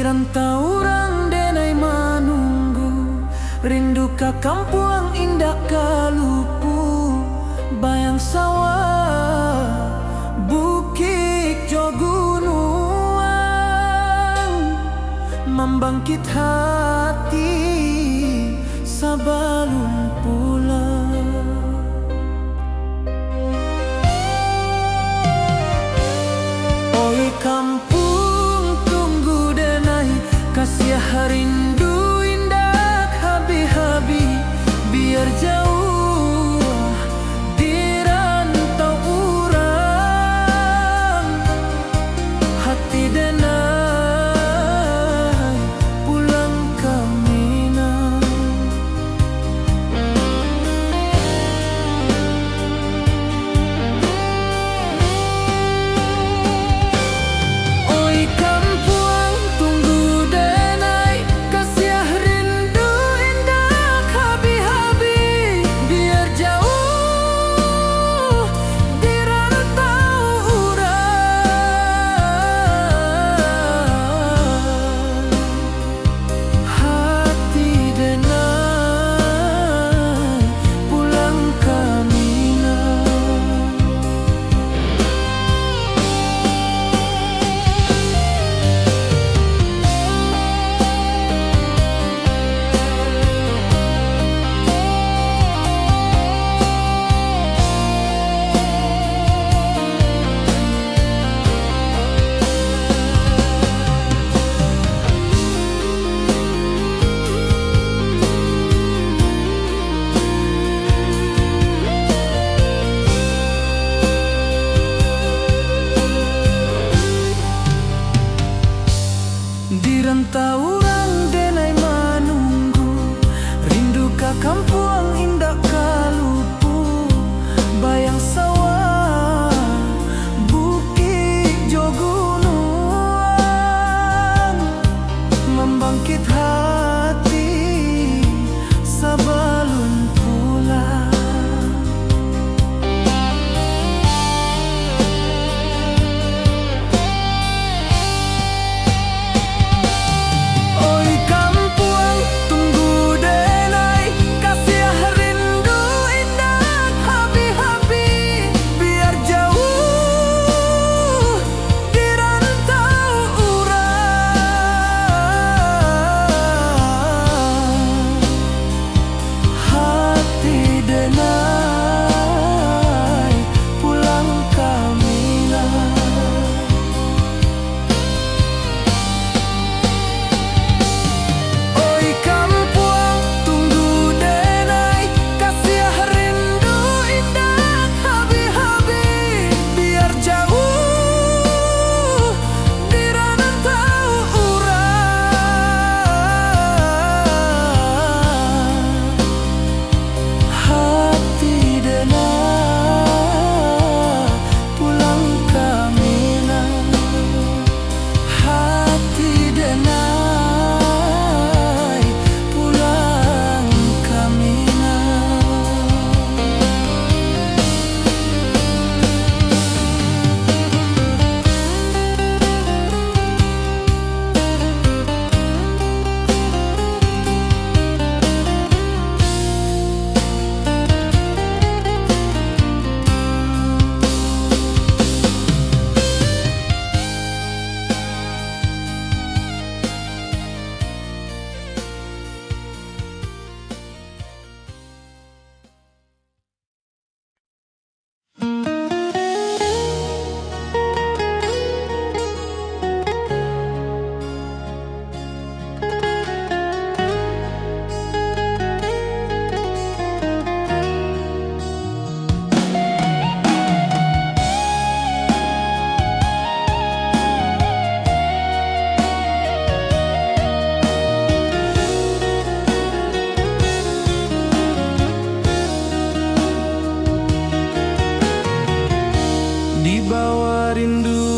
rantau orang denai manunggu, rindu ka kampung indah kalupu, bayang sawah, bukit jo gunung, membangkit hati sabalun pulang. Oi kampung tunggu denai, kasih rindu indah habi-habi, biar jauh di rantau urang, hati denai pulang ke Minang. Oi kampung tunggu denai, kasih rindu indah habi-habi, biar jauh di rantau urang, hati denai pulang ke Minang. Di rantau orang denai manunggu, rindu ka kampung indah kalupu, bayang sawah, bukit jo gunung, membangkit hati sabalun pulang. Oi kampung tunggu denai, kasih rindu indah habi-habi, biar jauh di rantau urang, hati denai pulang ke Minang. Oi kampung tunggu denai, kasih rindu indah habi-habi, biar jauh di rantau urang, hati denai pulang ke Minang, hati denai pulang ke Minang. Di bawah rindu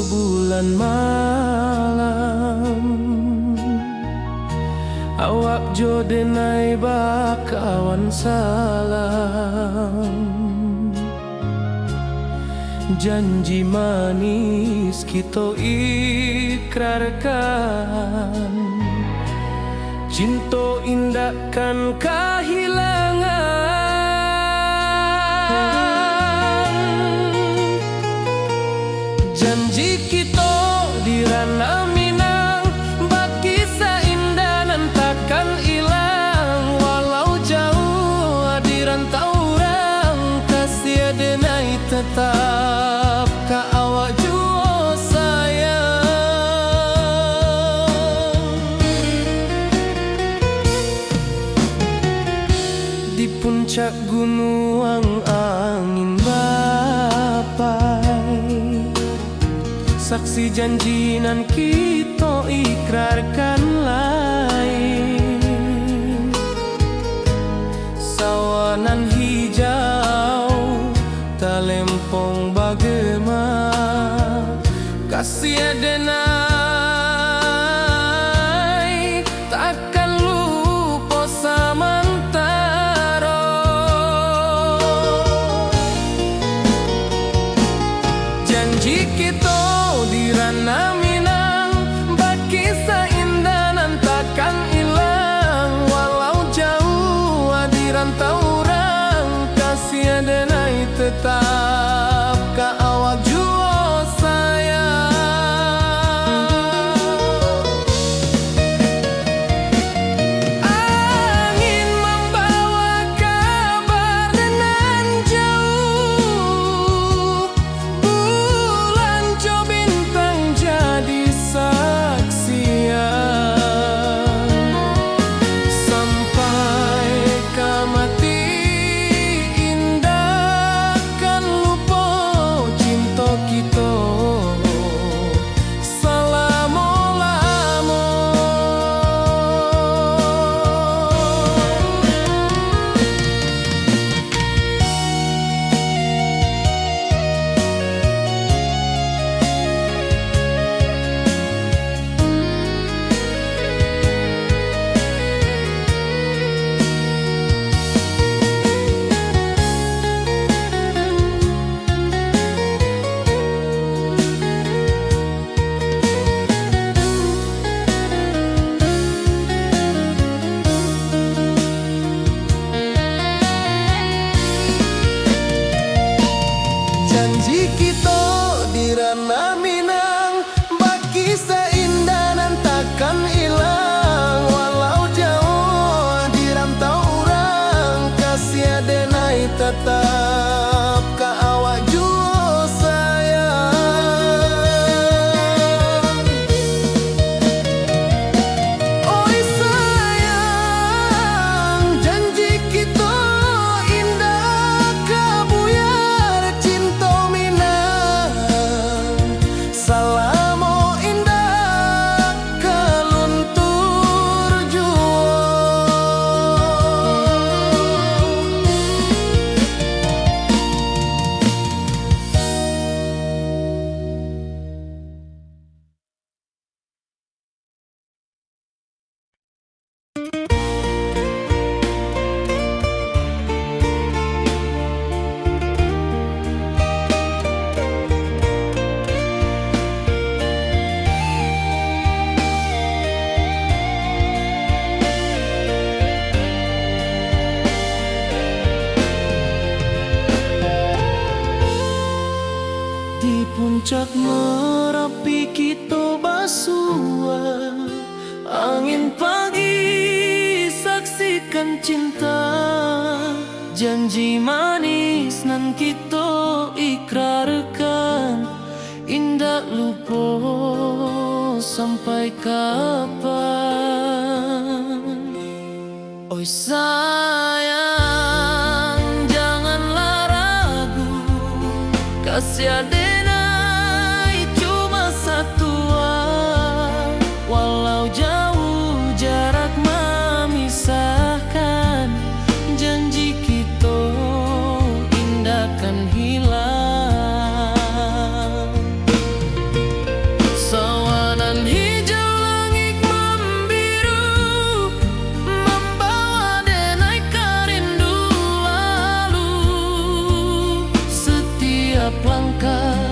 bulan malam, awak jo denai bakawan salam, janji manis kita ikrarkan, cinta indahkan kehilangan. Janji kita di ranah Minang, bagi seindah nan takkan hilang. Walau jauh di rantau orang, kasih denai tetap ka awak jua sayang. Di puncak gunung angin bapai, saksi janji nan kita ikrarkan lain. Sawanan hijau talempong bagema, kasih denai takkan lupa samantara. Janji kita di ranah Minang, bagi seindah nan takkan hilang. Walau jauh di rantau orang, kasih denai tetap ka awak jua sayang. Angin membawa kabar nan jauh, bulan jo bintang jadi saksian. Sampai ke mati indah kan lupa cinta kita selama-lama. Janji kita di ranah Minang, bagi seindah nan takkan hilang. Walau jauh di rantau orang, kasih denai tetap ka awak jua sayang. Oi sayang, janji kita indah kabuyar cinta Minang. Salamo indah keluntur jua. Di puncak Merapi kita basua, angin pagi saksikan cinta. Janji manis nan kita ikrarkan, indah lupa sampai kapan. Oi sayang, janganlah ragu, kasih denai cuma satuan. Walau jauh jarak memisahkan, janji kita indahkan hilang. Sawanan hijau langit membiru, membawa denai kerindu lalu. Setiap langkah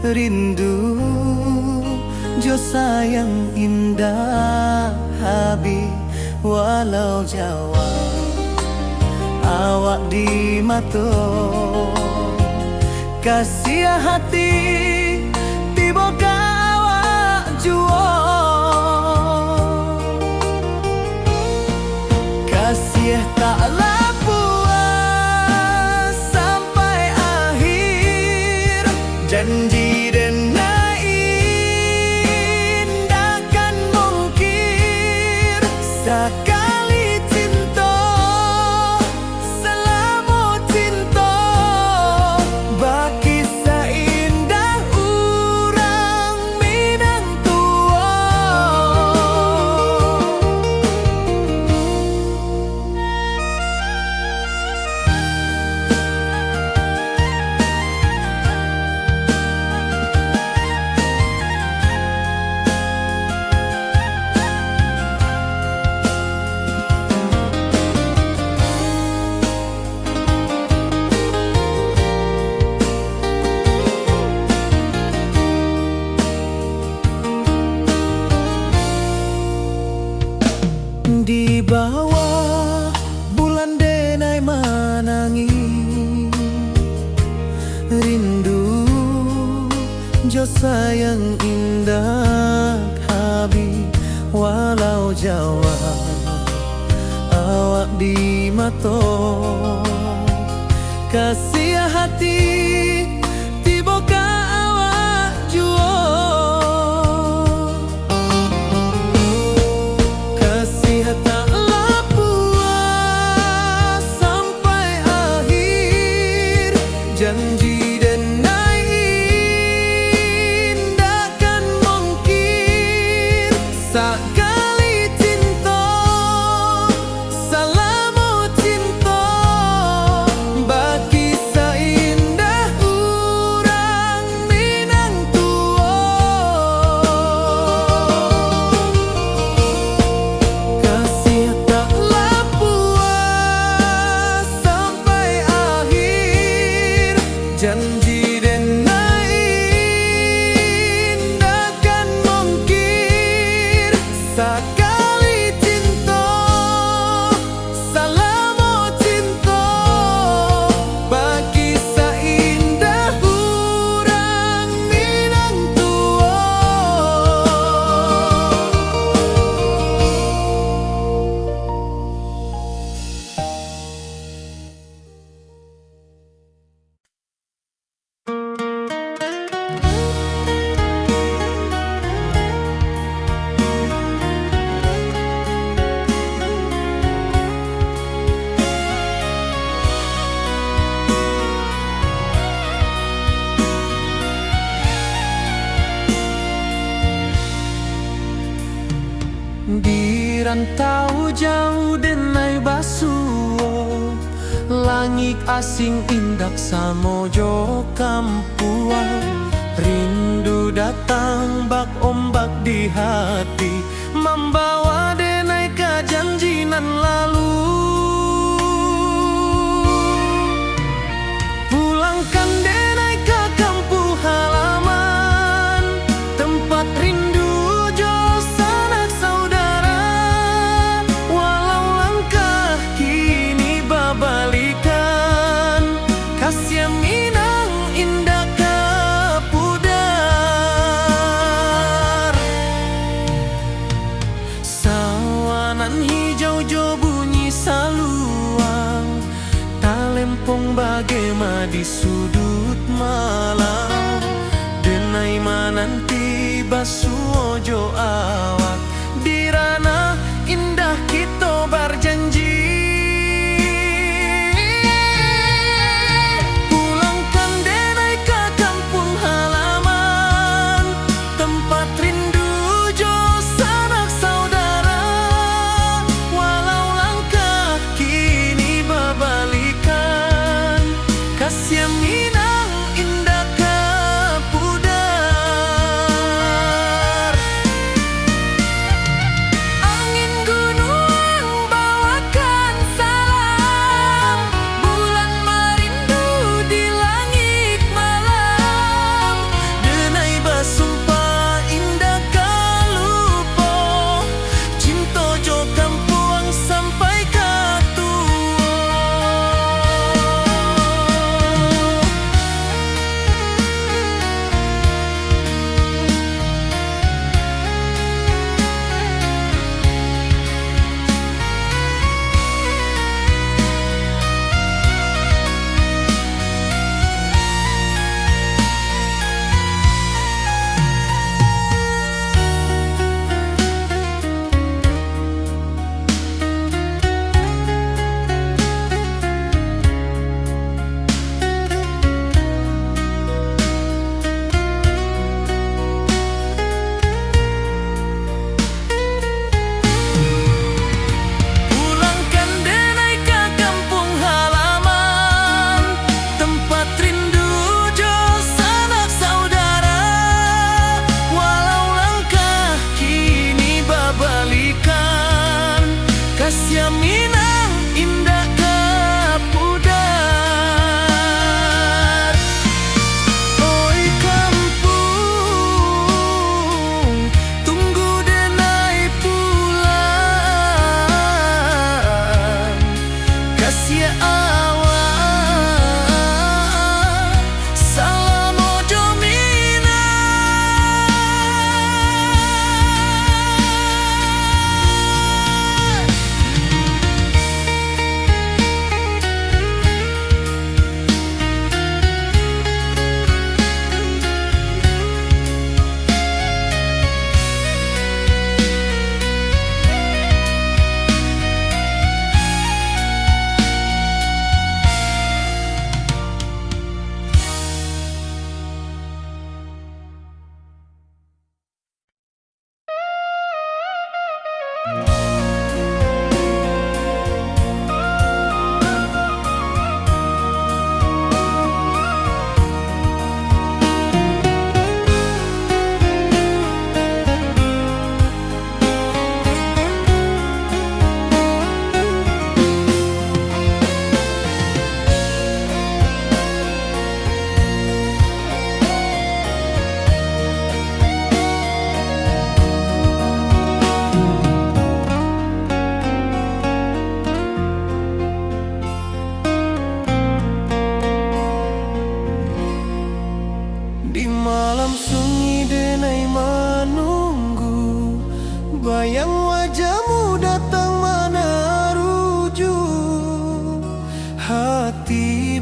rindu jo sayang indah habi walau Jawa awak di mato kasih hati tiba ka awak juo kasih tak puas sampai akhir janji dan indah kan mungkir sekali cinta selama cinta baki seindah urang Minang tua. Di bawah bulan denai manangi rindu jo sayang indah habi walau Jawa awak di mato kasih hati tiba ka awak juo taklah puas sampai akhir janji dan indah kan mungkir sekali cinta selama cinta baki seindah urang Minang tua kasih taklah puas sampai akhir janji dan indah kan mungkir sekali cinta selama cinta baki seindah urang Minang tua. Di rantau jauh denai basuo langit asing indak samojo kampuan rindu datang bak ombak di hati membawa denai ke janji nan lalu pulangkan denai ke kampung halaman tempat rindu Minang indah kapudar sawanan hijau jo bunyi saluang talempong bagema di sudut malam denai mananti basuo jo awak di ranah indah kita berjanji Minang indah kapudar angin gunung bawakan salam bulan merindu di langit malam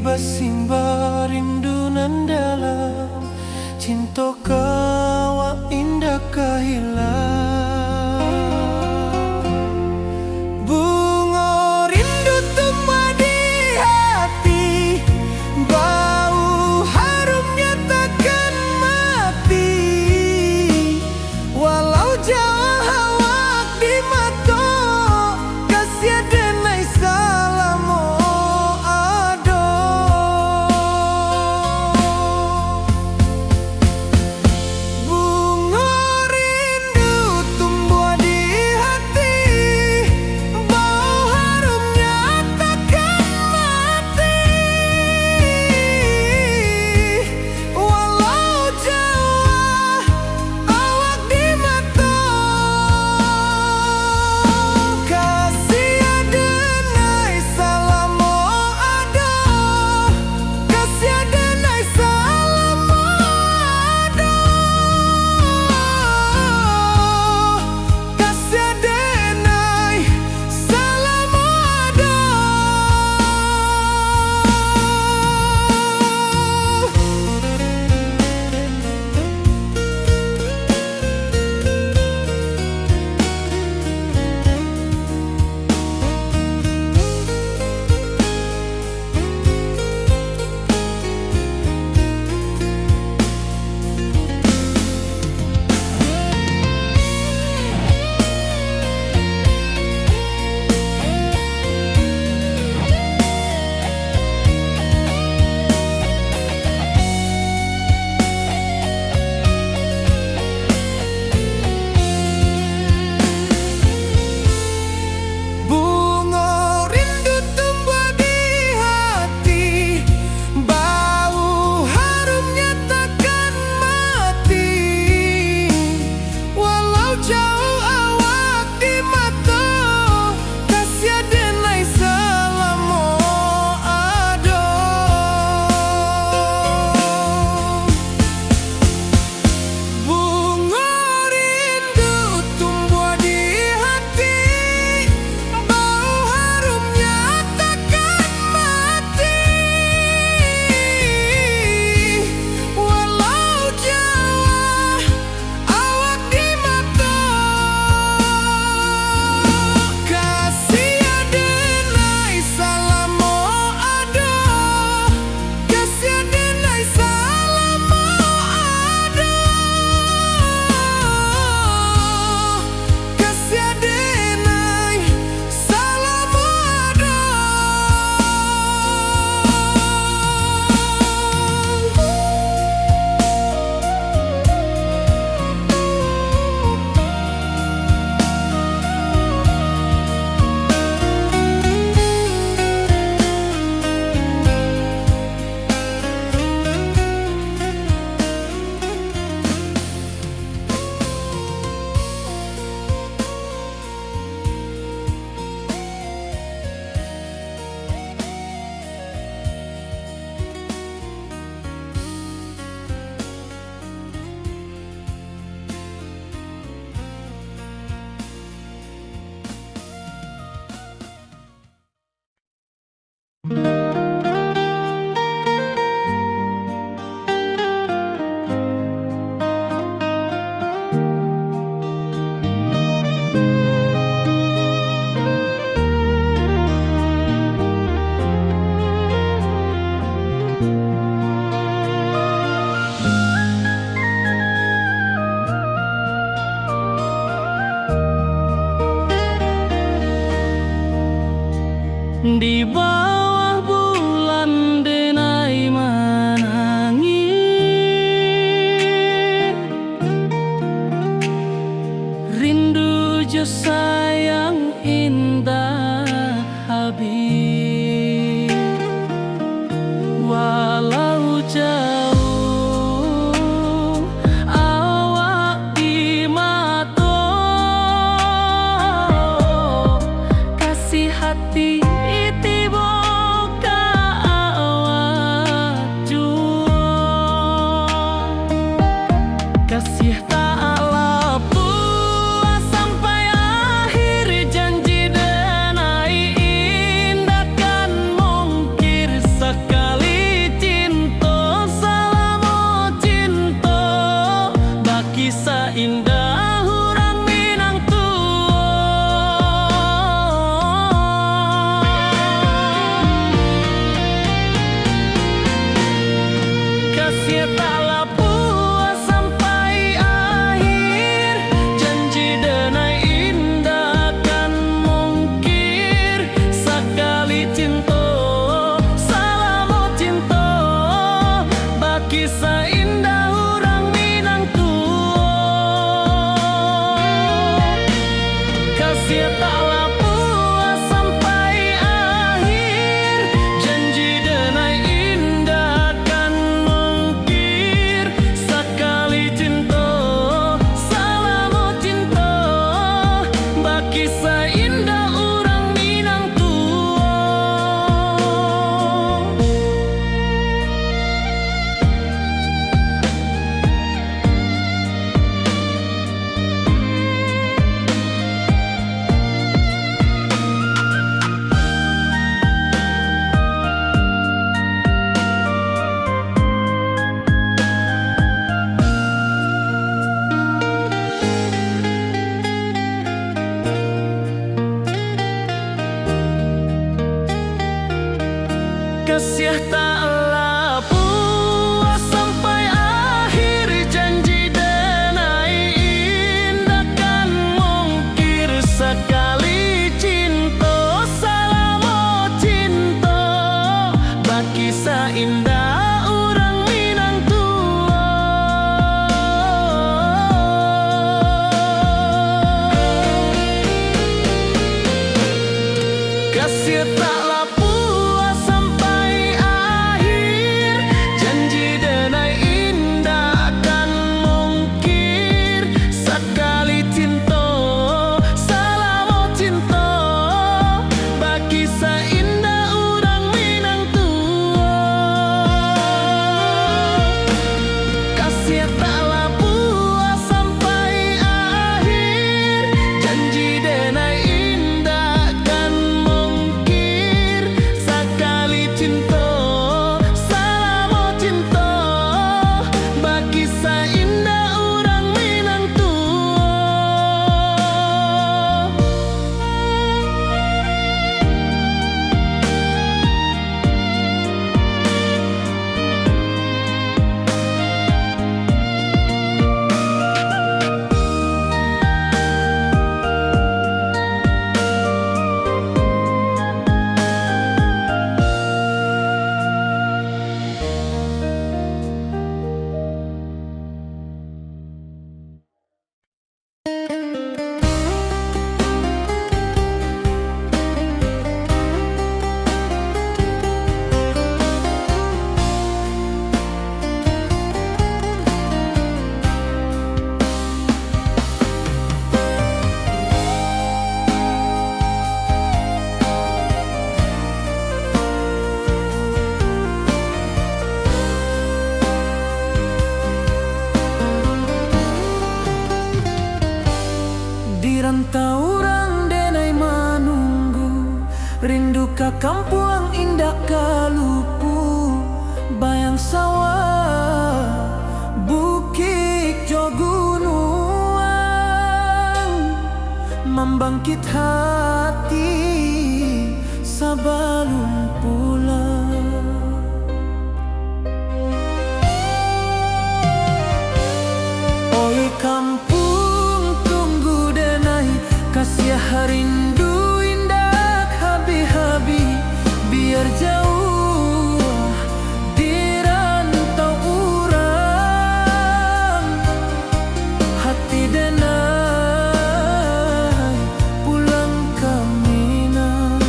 basimba rindu nan dalam, cinta kawa indah kahilang. Bunga rindu tumbuh di hati, bau harumnya takkan mati. Walau jauh hawak di mata, kasih denai salamo ado. Bunga rindu ka kampuang indah kalupu, bayang sawah, bukit jo gunung, membangkit hati sabalun pulang. Oi kampung tunggu denai, kasih rindu indah habi-habi, biar jauh di rantau urang, hati denai pulang ke Minang.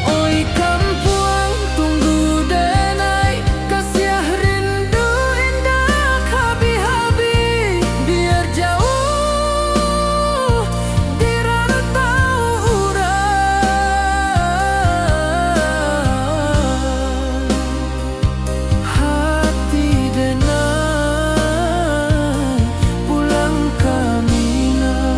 Oi kampuang tunggu denai, kasih rindu indah habi-habi, biar jauh di rantau urang, hati denai pulang ke Minang.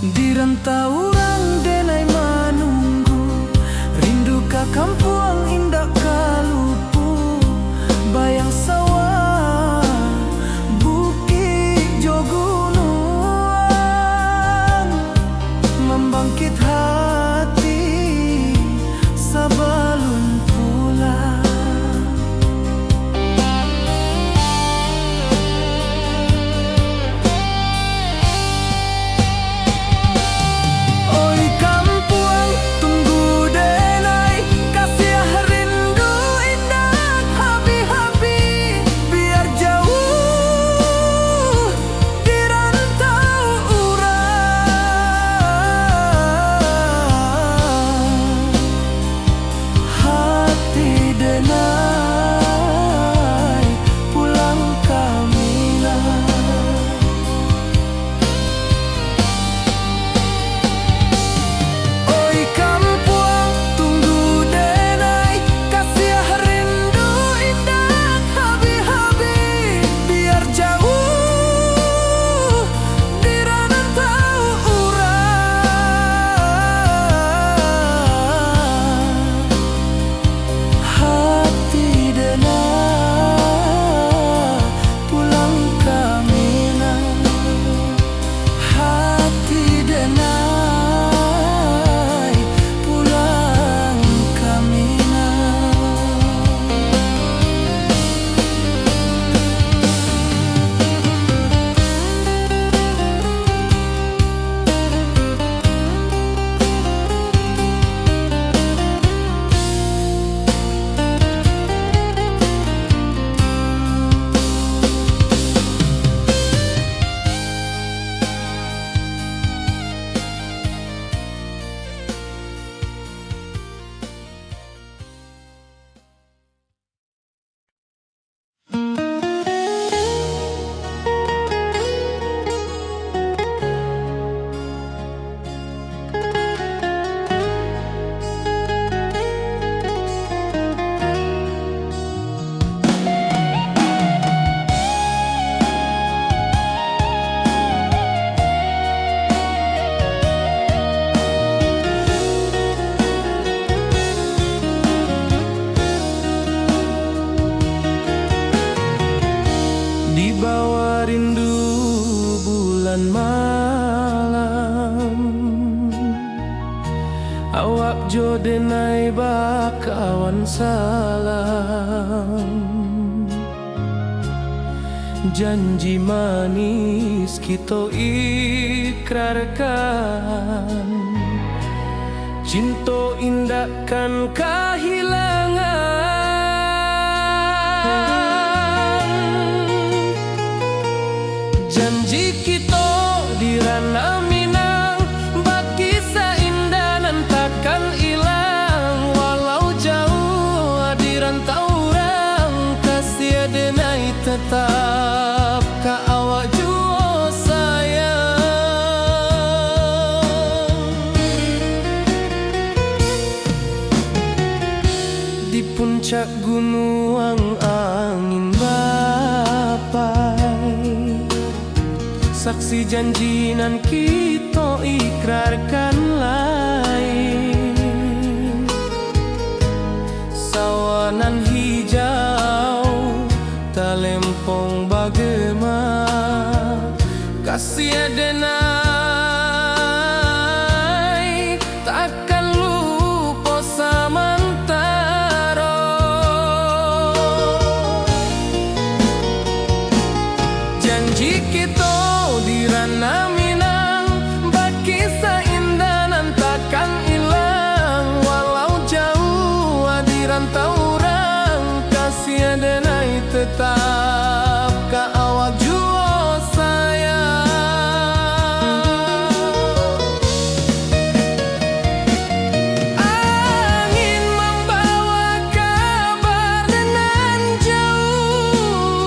Di rantau urang denai manunggu, rindu ka kampuang indah kalupu, bayang sawah, bukit jo gunung, membangkit hati sabalun pulang. Oi kampuang tunggu denai, kasih rindu indah habi-habi, biar jauh di rantau urang, hati denai pulang ke Minang. Oi kampuang tunggu denai, kasih rindu indah habi-habi, biar jauh di rantau urang, hati denai pulang ke Minang, hati denai pulang ke Minang. Di bawah rindu bulan malam, awak jo denai bakawan salam, janji manis kita ikrarkan, Cinta indahkan kehilangan. Janji kita di ranah Minang, bagi seindah nan takkan hilang. Walau jauh di rantau orang, kasih denai tetap ka awak jua sayang. Di puncak gunung angin bapai, saksi janji nan kita ikrarkan lain. Sawanan hijau talempong bagema, kasih denai takkan lupa samantara. Janji kita di ranah Minang, bagi seindah nan takkan hilang. Walau jauh di rantau orang, kasih denai tetap ka awak jua sayang. Angin membawa kabar nan jauh,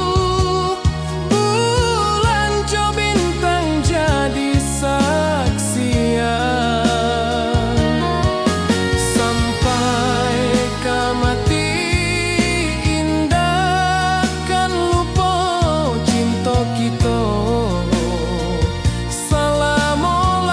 bulan jo bintang jadi saksian. Sampai ke mati indahkan lupa cinta kita selama-lama.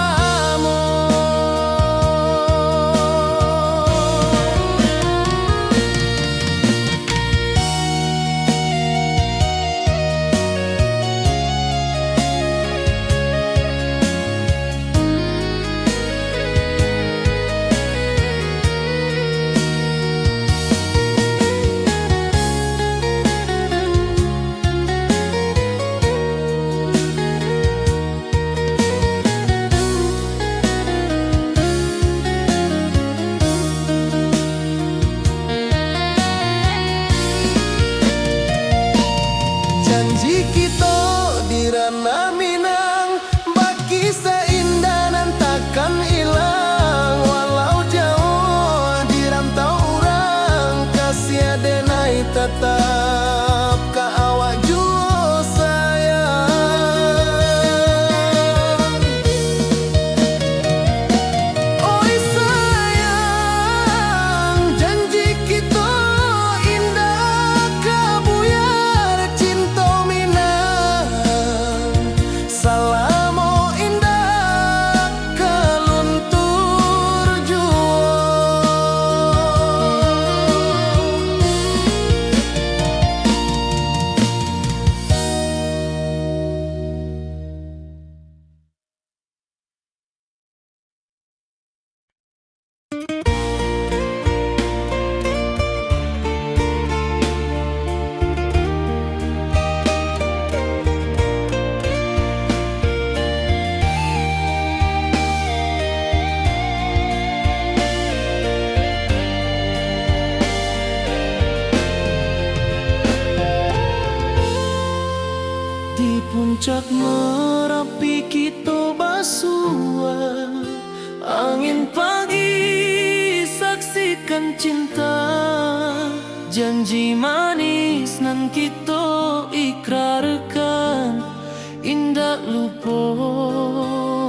Janji kita di ranah Minang, bagi seindah nan takkan hilang. Walau jauh di rantau orang, kasih denai tetap ka awak jua sayang. Oi sayang, janji kita indah kabuyar cinta Minang. Salamo indah keluntur jua. Di puncak Merapi kita basua, angin pagi saksikan cinta. Janji manis nan kita ikrarkan, indah lupa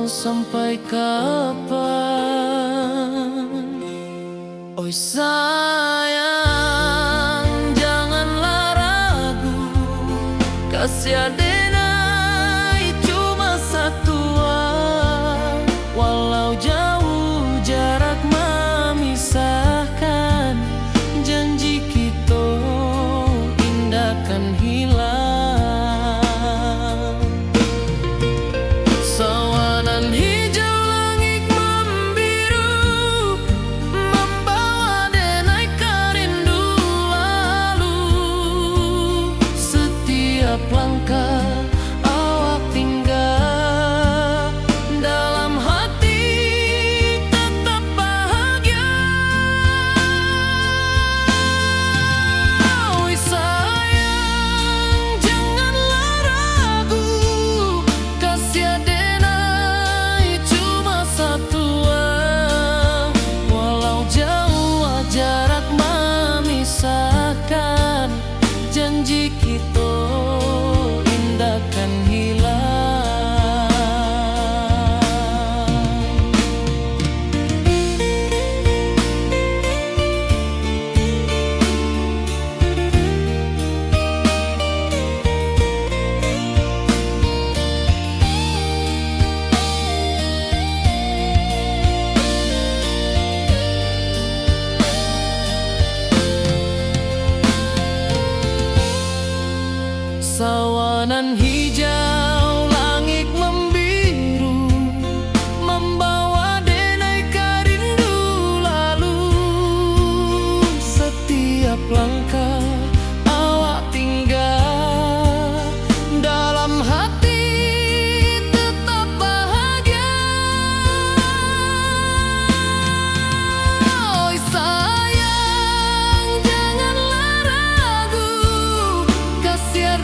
sampai kapan. Oi sayang, janganlah ragu, kasih denai cuma satu. Walau jauh jarak memisahkan, janji kita indahkan hilang. Sawanan hijau langit membiru, membawa denai kerindu lalu. Setiap langkah awak tinggal, dalam hati tetap bahagia. janji kita indah kan hilang. Sawanan hijau, langit membiru, membawa denai rindu lalu. Setiap langkah awak tinggal, dalam hati tetap bahagia. Oi sayang, janganlah ragu, kasiar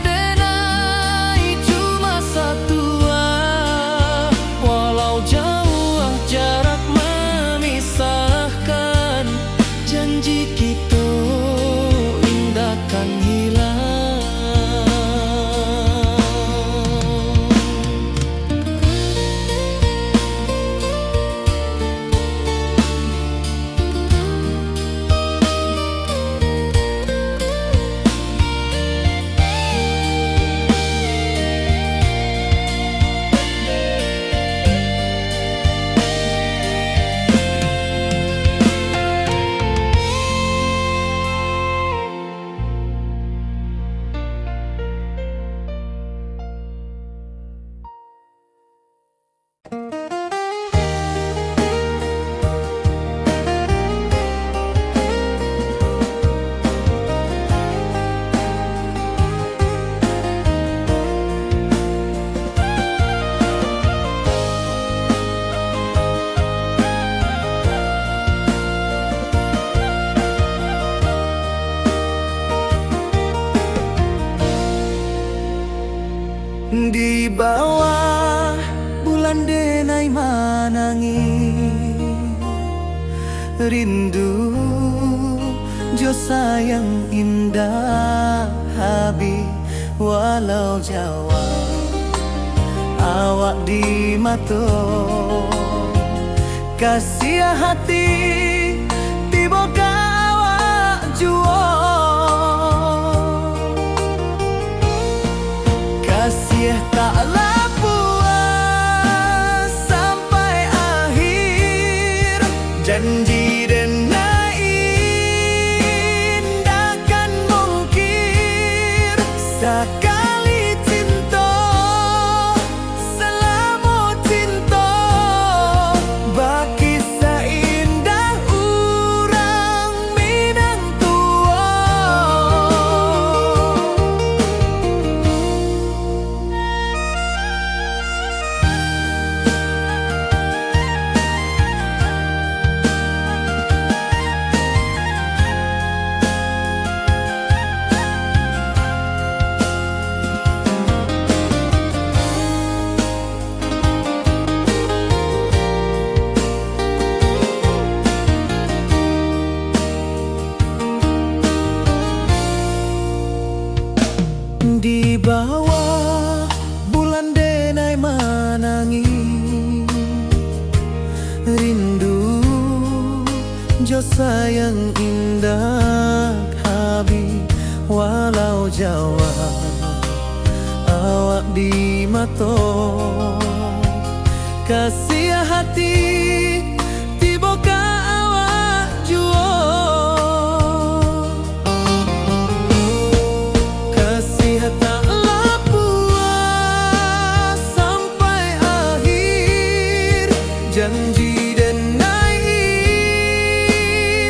di bawah bulan denai manangi, rindu jo sayang indah habi walau Jawa awak di mato kasih hati tiba awak juo kasih taklah puas sampai akhir janji denai indah kan mungkir sekali cinta selama cinta baki seindah urang Minang tua. Di bawah bulan denai manangi, rindu jo sayang indah habi walau Jawa awak di mato kasih hati tiba ka awak juo taklah puas sampai akhir janji denai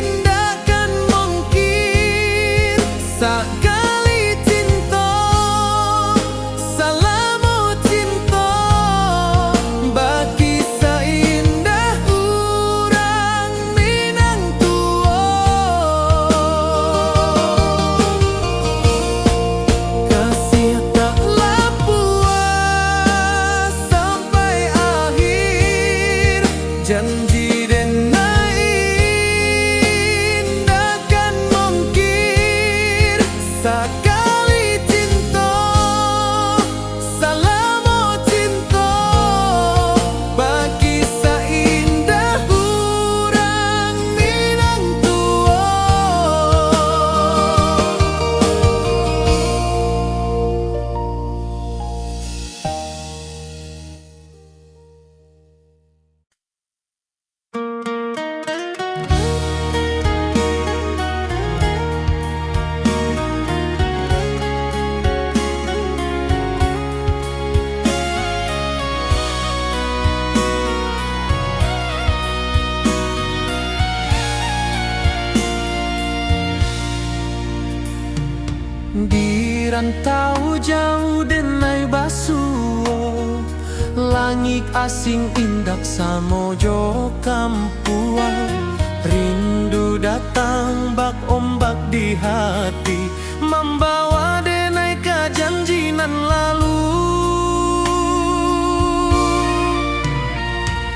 indah kan mungkir sekali cinta selama cinta baki seindah rantau jauh denai basuo, langit asing indak samojo kampuang. Rindu datang bak ombak di hati, membawa denai ke janjinan lalu.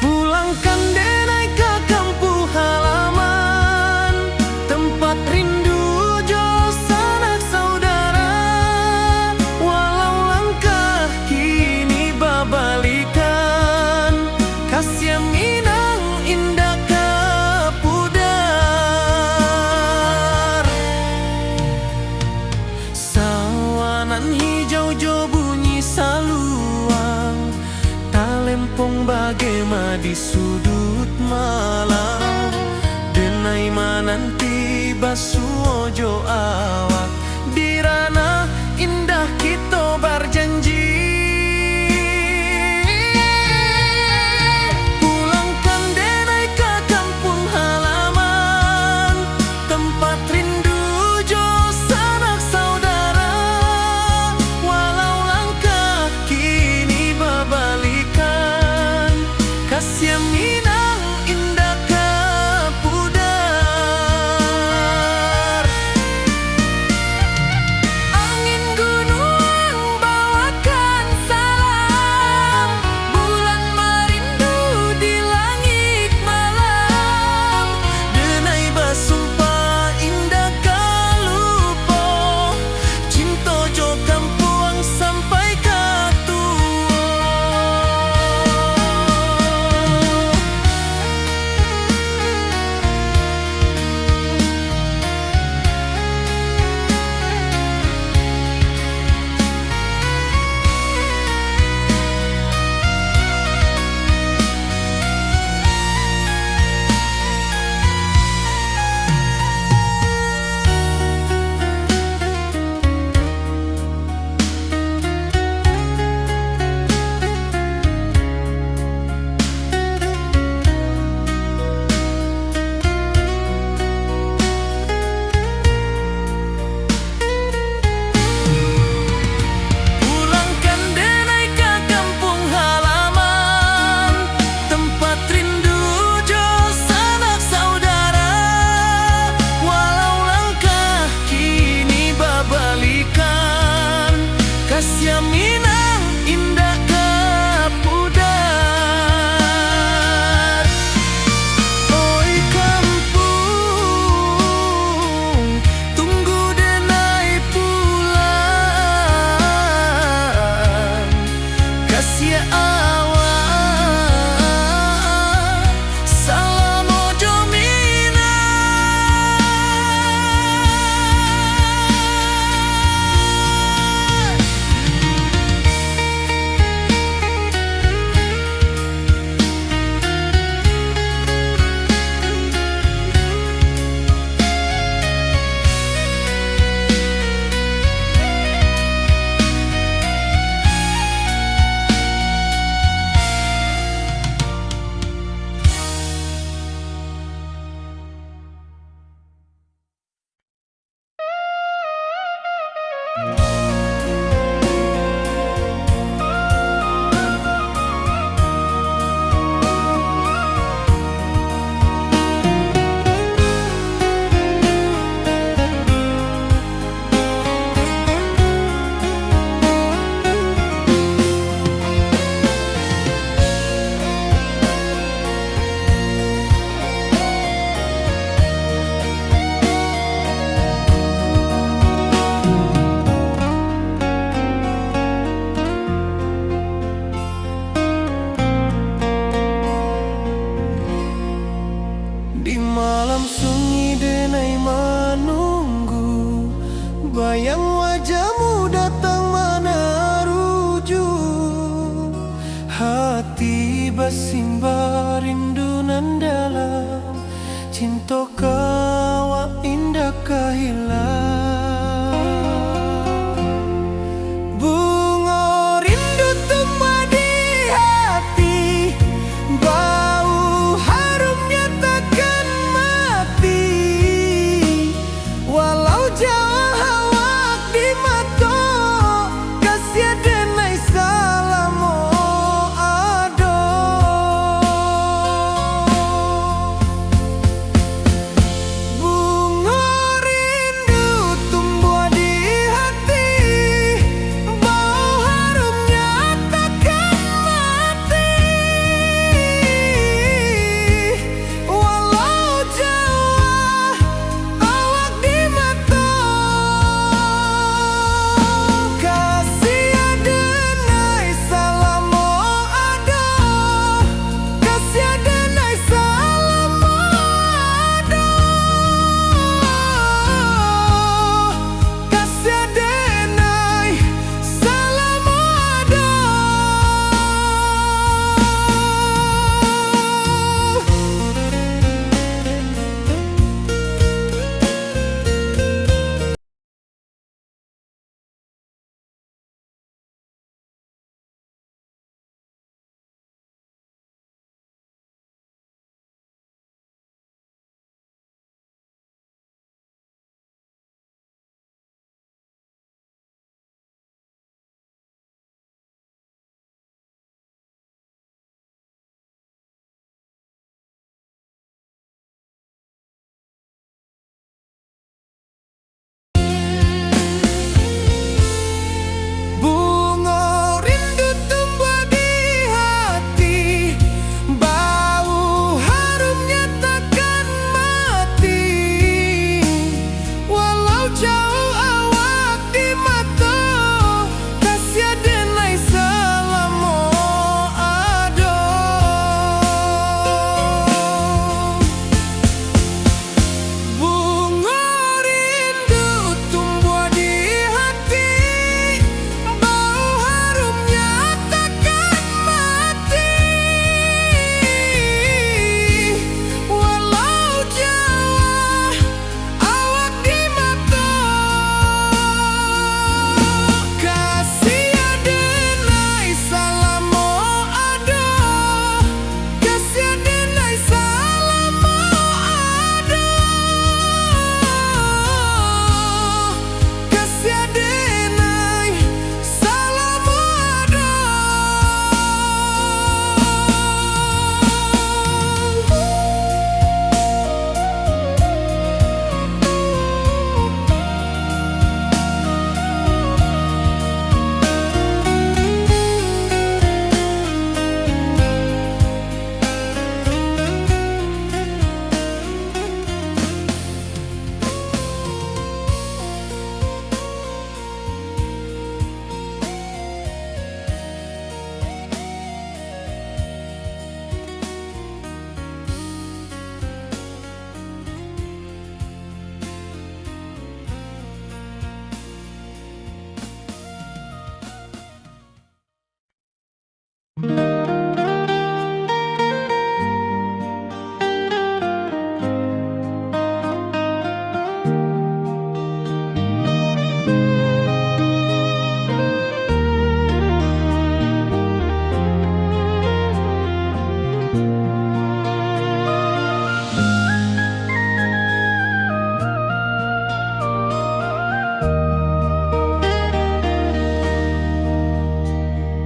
Pulangkan denai ke kampung halaman, tempat rindu jo sanak saudara. Walau langkah kini babalikan, kasih minang indah ke pudar. Sawanan hijau jo bunyi saluang, talempong bagema di sudut malam. Denai mananti basuo jo awak, di ranah indah kita berjanji. Pulangkan denai ke kampung halaman, tempat rindu jo sanak saudara. Walau langkah kini babalikan, kasih minang indah ke pudar. Angin gunung bawakan salam, bulan merindu di langit malam. Denai basumpah indah kalupo, cinta jo kampuang sampai ke tua. Pulangkan denai ke kampung halaman, tempat rindu jo sanak saudara. Walau langkah kini babalikan, kasih minang indah ke pudar. Oi kampung, tunggu denai pulang. Kasih awak, salam ojo minang. Di malam sunyi denai menunggu, bayang wajahmu datang meneruju. Hati bersimba rindu nan dalam, cinta kawa indah kehilang. Bunga rindu tumbuh di hati, bau harumnya takkan mati. Walau jauh awak di mata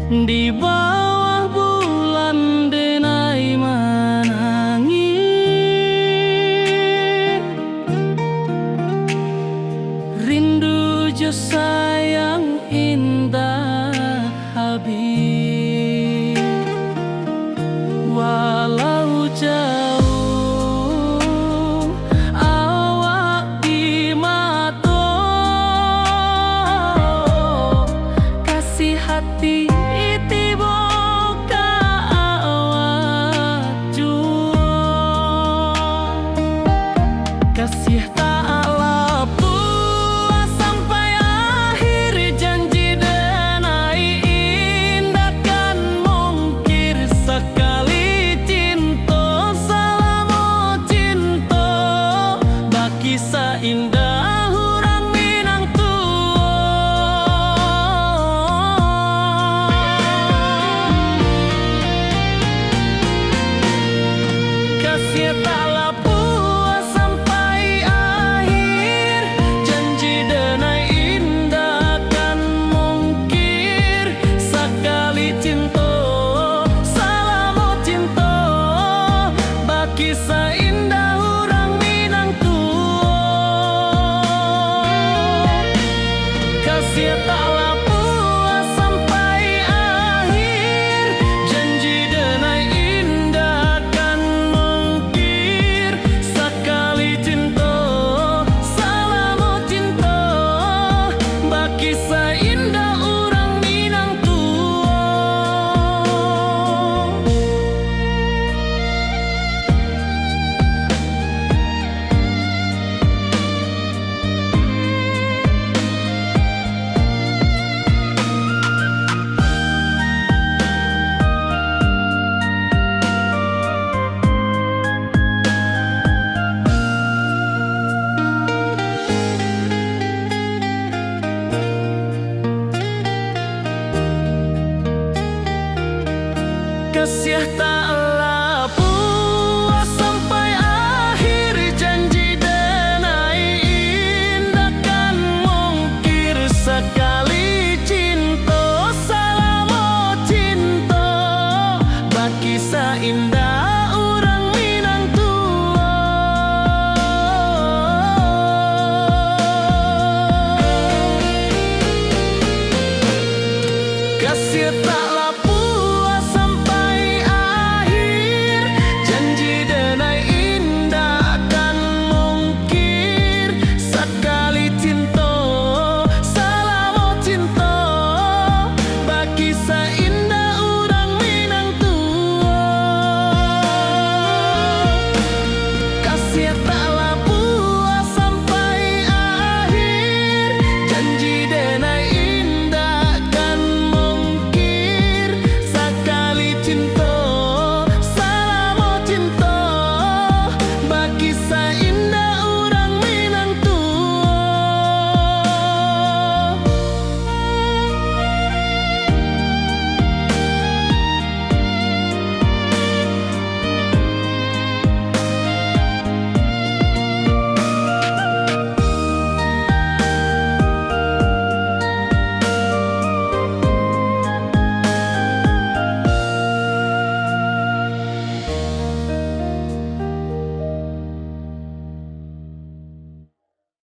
di bawah bulan denai menangis. Rindu jo sayang indah habis, walau jauh awak di mata, kasih hati tiba ka awak jua, kasih tak lepas sampai akhir janji denai indah kan mungkir sekali cinta selama cinta baki seindah orang Minang kasih tak lepas sampai akhir janji denai indah kan mungkir sekali cinta selama cinta baki seindah orang Minang kasih tak lepas sampai akhir janji denai indah kan mungkir sekali cinta selama cinta baki seindah orang Minang kasih tak lepas sampai akhir janji denai indah kan mungkir sekali cinta selama cinta baki seindah orang Minang kasih tak